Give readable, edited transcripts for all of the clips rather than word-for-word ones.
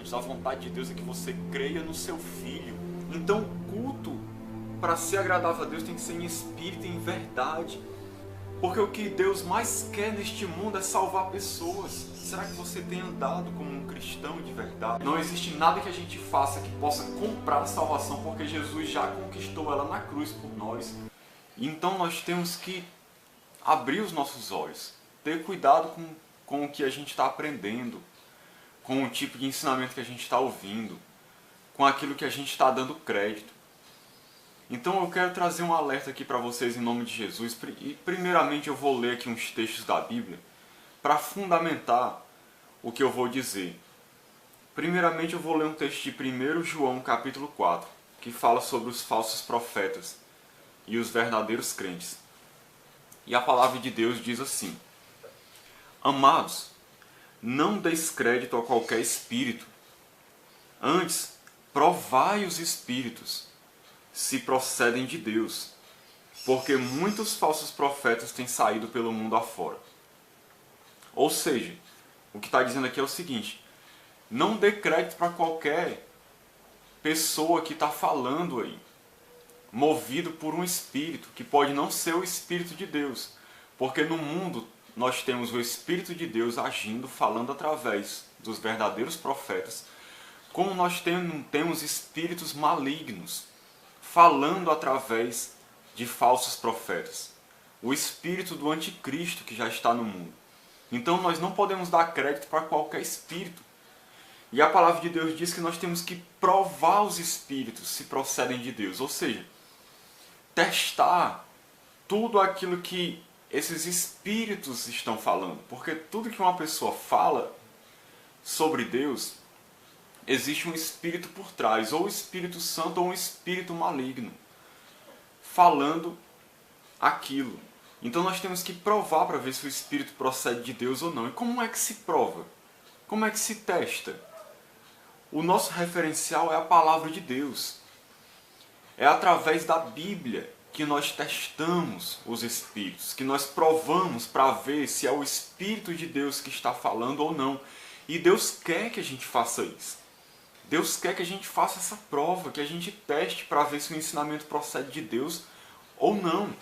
Deus. A vontade de Deus é que você creia no seu Filho. Então o culto, para ser agradável a Deus, tem que ser em espírito e em verdade. Porque o que Deus mais quer neste mundo é salvar pessoas. Será que você tem andado como um cristão de verdade? Não existe nada que a gente faça que possa comprar a salvação, porque Jesus já conquistou ela na cruz por nós. Então nós temos que abrir os nossos olhos, ter cuidado com o que a gente está aprendendo, com o tipo de ensinamento que a gente está ouvindo, com aquilo que a gente está dando crédito. Então eu quero trazer um alerta aqui para vocês em nome de Jesus. E primeiramente eu vou ler aqui uns textos da Bíblia para fundamentar o que eu vou dizer. Primeiramente eu vou ler um texto de 1 João capítulo 4, que fala sobre os falsos profetas e os verdadeiros crentes. E a palavra de Deus diz assim: Amados, não deis crédito a qualquer espírito. Antes, provai os espíritos, se procedem de Deus, porque muitos falsos profetas têm saído pelo mundo afora. Ou seja, o que está dizendo aqui é o seguinte: não dê crédito para qualquer pessoa que está falando aí, movido por um espírito, que pode não ser o Espírito de Deus, porque no mundo nós temos o Espírito de Deus agindo, falando através dos verdadeiros profetas, como nós temos espíritos malignos, falando através de falsos profetas. O espírito do anticristo que já está no mundo. Então nós não podemos dar crédito para qualquer espírito. E a palavra de Deus diz que nós temos que provar os espíritos se procedem de Deus. Ou seja, testar tudo aquilo que esses espíritos estão falando. Porque tudo que uma pessoa fala sobre Deus, existe um espírito por trás, ou o Espírito Santo ou um espírito maligno, falando aquilo. Então nós temos que provar para ver se o espírito procede de Deus ou não. E como é que se prova? Como é que se testa? O nosso referencial é a palavra de Deus. É através da Bíblia que nós testamos os espíritos, que nós provamos para ver se é o Espírito de Deus que está falando ou não. E Deus quer que a gente faça isso. Deus quer que a gente faça essa prova, que a gente teste para ver se o ensinamento procede de Deus ou não.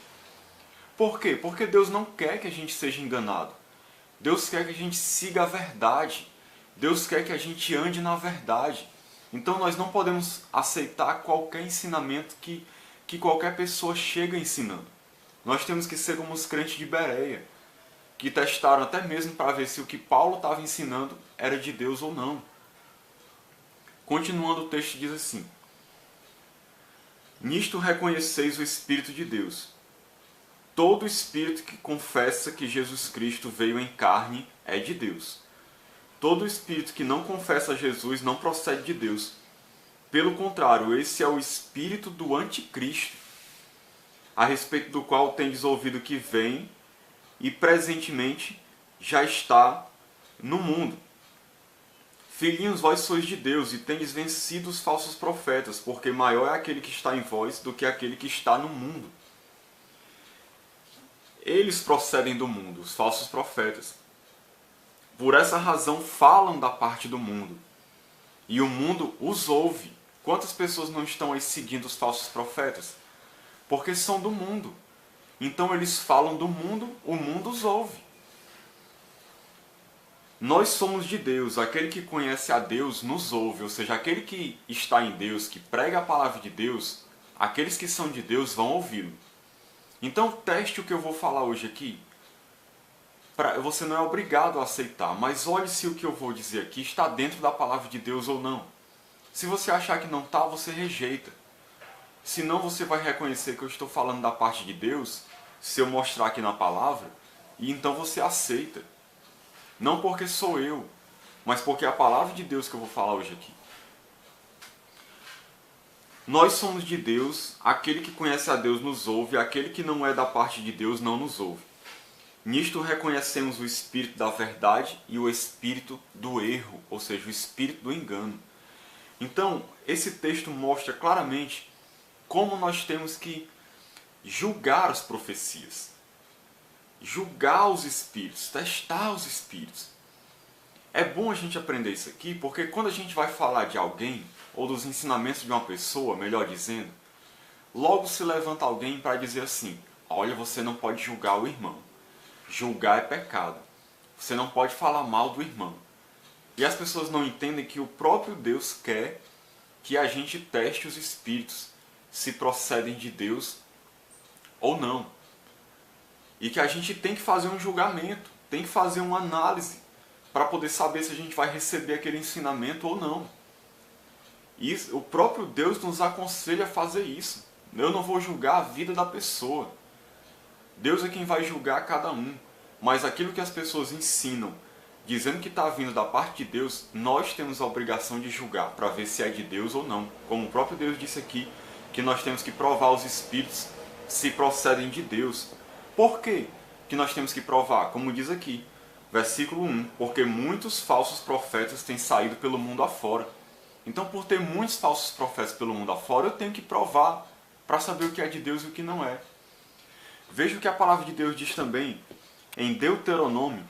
Por quê? Porque Deus não quer que a gente seja enganado. Deus quer que a gente siga a verdade. Deus quer que a gente ande na verdade. Então nós não podemos aceitar qualquer ensinamento que qualquer pessoa chega ensinando. Nós temos que ser como os crentes de Bereia, que testaram até mesmo para ver se o que Paulo estava ensinando era de Deus ou não. Continuando, o texto diz assim: Nisto reconheceis o Espírito de Deus. Todo espírito que confessa que Jesus Cristo veio em carne é de Deus. Todo espírito que não confessa Jesus não procede de Deus. Pelo contrário, esse é o espírito do anticristo, a respeito do qual tendes ouvido que vem e presentemente já está no mundo. Filhinhos, vós sois de Deus e tendes vencido os falsos profetas, porque maior é aquele que está em vós do que aquele que está no mundo. Eles procedem do mundo, os falsos profetas. Por essa razão falam da parte do mundo. E o mundo os ouve. Quantas pessoas não estão aí seguindo os falsos profetas? Porque são do mundo. Então eles falam do mundo, o mundo os ouve. Nós somos de Deus, aquele que conhece a Deus nos ouve, ou seja, aquele que está em Deus, que prega a palavra de Deus, aqueles que são de Deus vão ouvi-lo. Então teste o que eu vou falar hoje aqui. Você não é obrigado a aceitar, mas olhe se o que eu vou dizer aqui está dentro da palavra de Deus ou não. Se você achar que não está, você rejeita. Senão você vai reconhecer que eu estou falando da parte de Deus, se eu mostrar aqui na palavra, e então você aceita. Não porque sou eu, mas porque é a palavra de Deus que eu vou falar hoje aqui. Nós somos de Deus, aquele que conhece a Deus nos ouve, aquele que não é da parte de Deus não nos ouve. Nisto reconhecemos o espírito da verdade e o espírito do erro, ou seja, o espírito do engano. Então, esse texto mostra claramente como nós temos que julgar as profecias, julgar os espíritos, testar os espíritos. É bom a gente aprender isso aqui, porque quando a gente vai falar de alguém, ou dos ensinamentos de uma pessoa, melhor dizendo, logo se levanta alguém para dizer assim: olha, você não pode julgar o irmão. Julgar é pecado. Você não pode falar mal do irmão. E as pessoas não entendem que o próprio Deus quer que a gente teste os espíritos, se procedem de Deus ou não. E que a gente tem que fazer um julgamento, tem que fazer uma análise para poder saber se a gente vai receber aquele ensinamento ou não. E o próprio Deus nos aconselha a fazer isso. Eu não vou julgar a vida da pessoa. Deus é quem vai julgar cada um. Mas aquilo que as pessoas ensinam, dizendo que está vindo da parte de Deus, nós temos a obrigação de julgar para ver se é de Deus ou não. Como o próprio Deus disse aqui, que nós temos que provar os espíritos se procedem de Deus. Por quê que nós temos que provar? Como diz aqui, versículo 1, porque muitos falsos profetas têm saído pelo mundo afora. Então, por ter muitos falsos profetas pelo mundo afora, eu tenho que provar para saber o que é de Deus e o que não é. Veja o que a palavra de Deus diz também em Deuteronômio,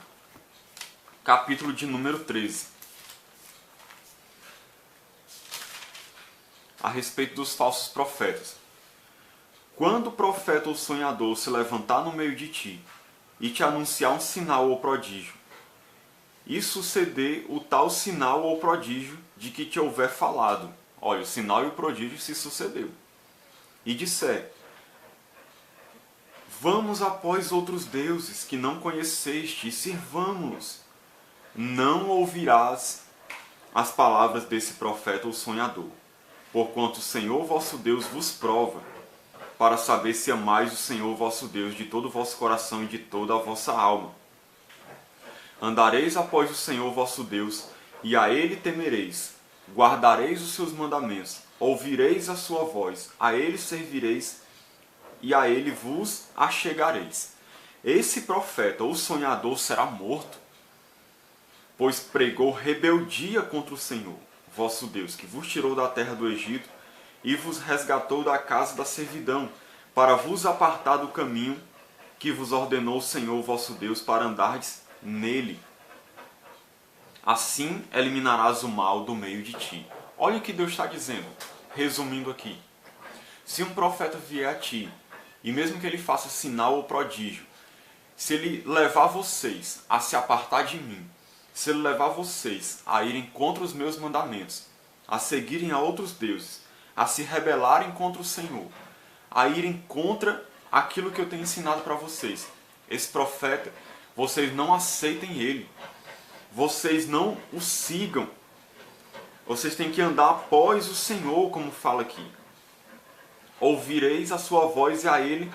capítulo de número 13. A respeito dos falsos profetas. Quando o profeta ou sonhador se levantar no meio de ti e te anunciar um sinal ou prodígio, e suceder o tal sinal ou prodígio de que te houver falado. Olha, o sinal e o prodígio se sucedeu. E disser: vamos após outros deuses que não conheceste e sirvamo-los. Não ouvirás as palavras desse profeta ou sonhador, porquanto o Senhor vosso Deus vos prova, para saber se amais o Senhor vosso Deus de todo o vosso coração e de toda a vossa alma. Andareis após o Senhor vosso Deus, e a Ele temereis, guardareis os seus mandamentos, ouvireis a sua voz, a Ele servireis, e a Ele vos achegareis. Esse profeta ou sonhador será morto, pois pregou rebeldia contra o Senhor, vosso Deus, que vos tirou da terra do Egito e vos resgatou da casa da servidão, para vos apartar do caminho que vos ordenou o Senhor vosso Deus para andardes nele. Assim eliminarás o mal do meio de ti. Olha o que Deus está dizendo, resumindo aqui. Se um profeta vier a ti, e mesmo que ele faça sinal ou prodígio, se ele levar vocês a se apartar de mim, se ele levar vocês a irem contra os meus mandamentos, a seguirem a outros deuses, a se rebelarem contra o Senhor, a irem contra aquilo que eu tenho ensinado para vocês, esse profeta, vocês não aceitem ele, vocês não o sigam, vocês têm que andar após o Senhor, como fala aqui. Ouvireis a sua voz e a ele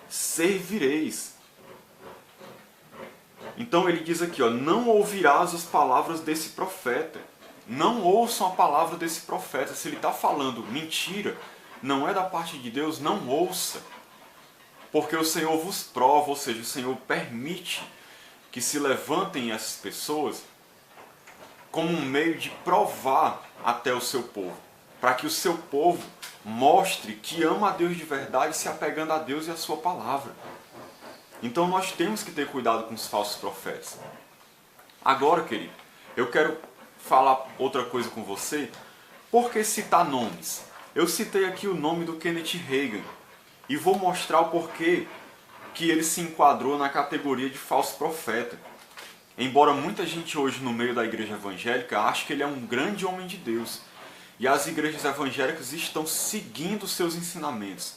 servireis. Então ele diz aqui, ó, não ouvirás as palavras desse profeta. Não ouçam a palavra desse profeta. Se ele está falando mentira, não é da parte de Deus, não ouça. Porque o Senhor vos prova, ou seja, o Senhor permite que se levantem essas pessoas como um meio de provar até o seu povo. Para que o seu povo mostre que ama a Deus de verdade, se apegando a Deus e a sua palavra. Então nós temos que ter cuidado com os falsos profetas. Agora, querido, eu quero falar outra coisa com você. Por que citar nomes? Eu citei aqui o nome do Kenneth Hagin e vou mostrar o porquê que ele se enquadrou na categoria de falso profeta. Embora muita gente hoje no meio da igreja evangélica ache que ele é um grande homem de Deus, e as igrejas evangélicas estão seguindo seus ensinamentos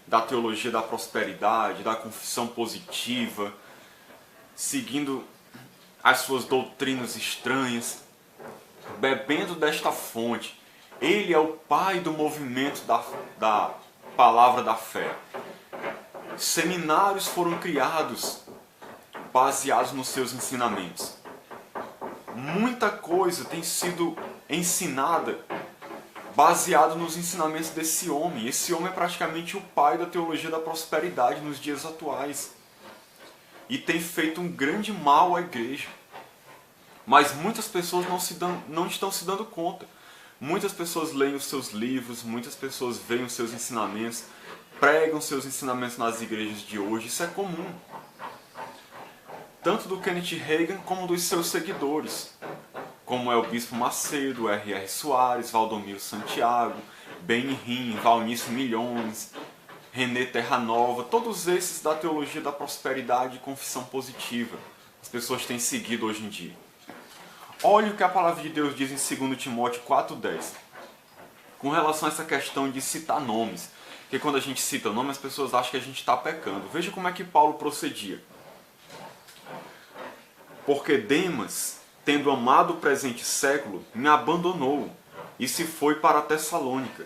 da teologia da prosperidade, da confissão positiva, seguindo as suas doutrinas estranhas, bebendo desta fonte. Ele é o pai do movimento da palavra da fé. Seminários foram criados baseados nos seus ensinamentos. Muita coisa tem sido ensinada baseado nos ensinamentos desse homem. Esse homem é praticamente o pai da teologia da prosperidade nos dias atuais. E tem feito um grande mal à igreja. Mas muitas pessoas não estão se dando conta. Muitas pessoas leem os seus livros, muitas pessoas veem os seus ensinamentos, pregam seus ensinamentos nas igrejas de hoje. Isso é comum. Tanto do Kenneth Hagin como dos seus seguidores. como é o Bispo Macedo, R.R. Soares, Valdomiro Santiago, Beni Rim, Valnício Milhões, René Terranova, todos esses da teologia da prosperidade e confissão positiva. As pessoas têm seguido hoje em dia. Olha o que a palavra de Deus diz em 2 Timóteo 4,10. Com relação a essa questão de citar nomes. Porque quando a gente cita nome, as pessoas acham que a gente está pecando. Veja como é que Paulo procedia. Porque Demas, tendo amado o presente século, me abandonou e se foi para a Tessalônica.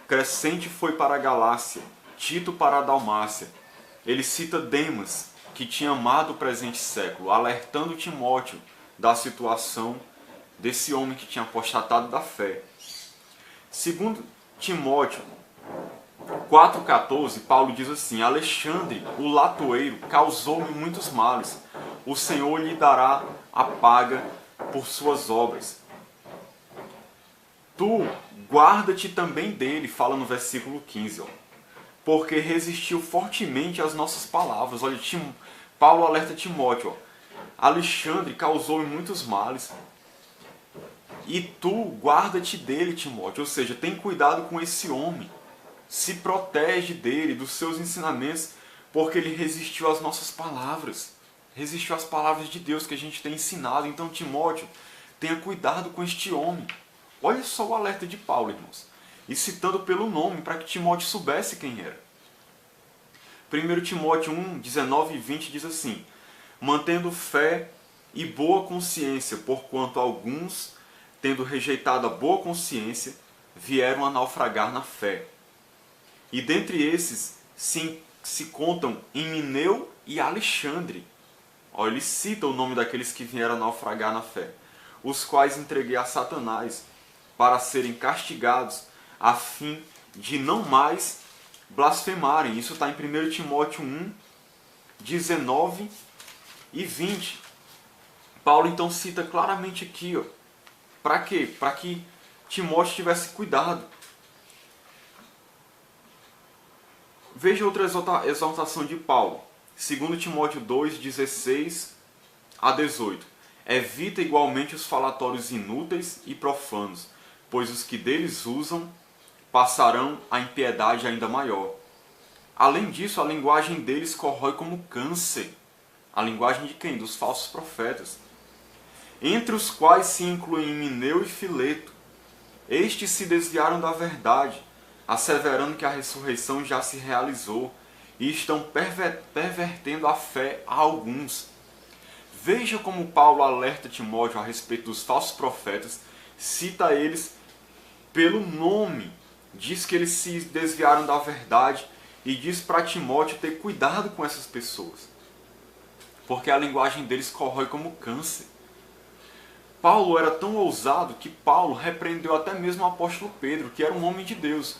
Crescente foi para a Galácia, Tito para a Dalmácia. Ele cita Demas, que tinha amado o presente século, alertando Timóteo da situação desse homem que tinha apostatado da fé. Segundo Timóteo 4,14, Paulo diz assim: Alexandre, o latoeiro, causou-me muitos males. O Senhor lhe dará a paga por suas obras. Tu guarda-te também dele, fala no versículo 15, ó, porque resistiu fortemente às nossas palavras. Olha, Paulo alerta Timóteo, ó, Alexandre causou-me muitos males. E tu guarda-te dele, Timóteo. Ou seja, tem cuidado com esse homem. Se protege dele, dos seus ensinamentos, porque ele resistiu às nossas palavras. Resistiu às palavras de Deus que a gente tem ensinado. Então, Timóteo, tenha cuidado com este homem. Olha só o alerta de Paulo, irmãos. E citando pelo nome, para que Timóteo soubesse quem era. 1 Timóteo 1, 19 e 20 diz assim: mantendo fé e boa consciência, porquanto alguns, tendo rejeitado a boa consciência, vieram a naufragar na fé. E dentre esses se contam Himeneu e Alexandre. Ó, ele cita o nome daqueles que vieram a naufragar na fé, os quais entreguei a Satanás para serem castigados, a fim de não mais blasfemarem. Isso está em 1 Timóteo 1, 19 e 20. Paulo então cita claramente aqui, ó, para quê? Para que Timóteo tivesse cuidado. Veja outra exaltação de Paulo. 2 Timóteo 2, 16 a 18. Evita igualmente os falatórios inúteis e profanos, pois os que deles usam passarão a impiedade ainda maior. Além disso, a linguagem deles corrói como câncer. A linguagem de quem? Dos falsos profetas. Entre os quais se incluem Himeneu e Fileto. Estes se desviaram da verdade, asseverando que a ressurreição já se realizou, e estão pervertendo a fé a alguns. Veja como Paulo alerta Timóteo a respeito dos falsos profetas, cita eles pelo nome, diz que eles se desviaram da verdade e diz para Timóteo ter cuidado com essas pessoas, porque a linguagem deles corrói como câncer. Paulo era tão ousado que Paulo repreendeu até mesmo o apóstolo Pedro, que era um homem de Deus.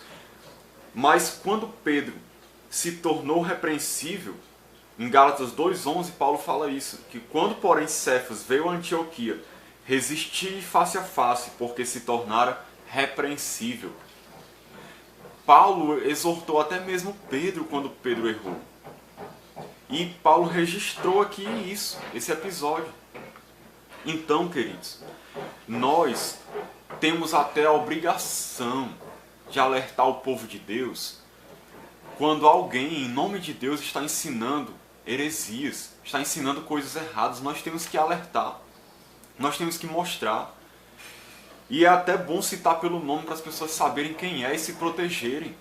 Mas quando Pedro se tornou repreensível, em Gálatas 2,11, Paulo fala isso, que quando, porém, Cefas veio a Antioquia, resisti face a face, porque se tornara repreensível. Paulo exortou até mesmo Pedro quando Pedro errou. E Paulo registrou aqui isso, esse episódio. Então, queridos, nós temos até a obrigação de alertar o povo de Deus quando alguém, em nome de Deus, está ensinando heresias, está ensinando coisas erradas. Nós temos que alertar, nós temos que mostrar. E é até bom citar pelo nome para as pessoas saberem quem é e se protegerem.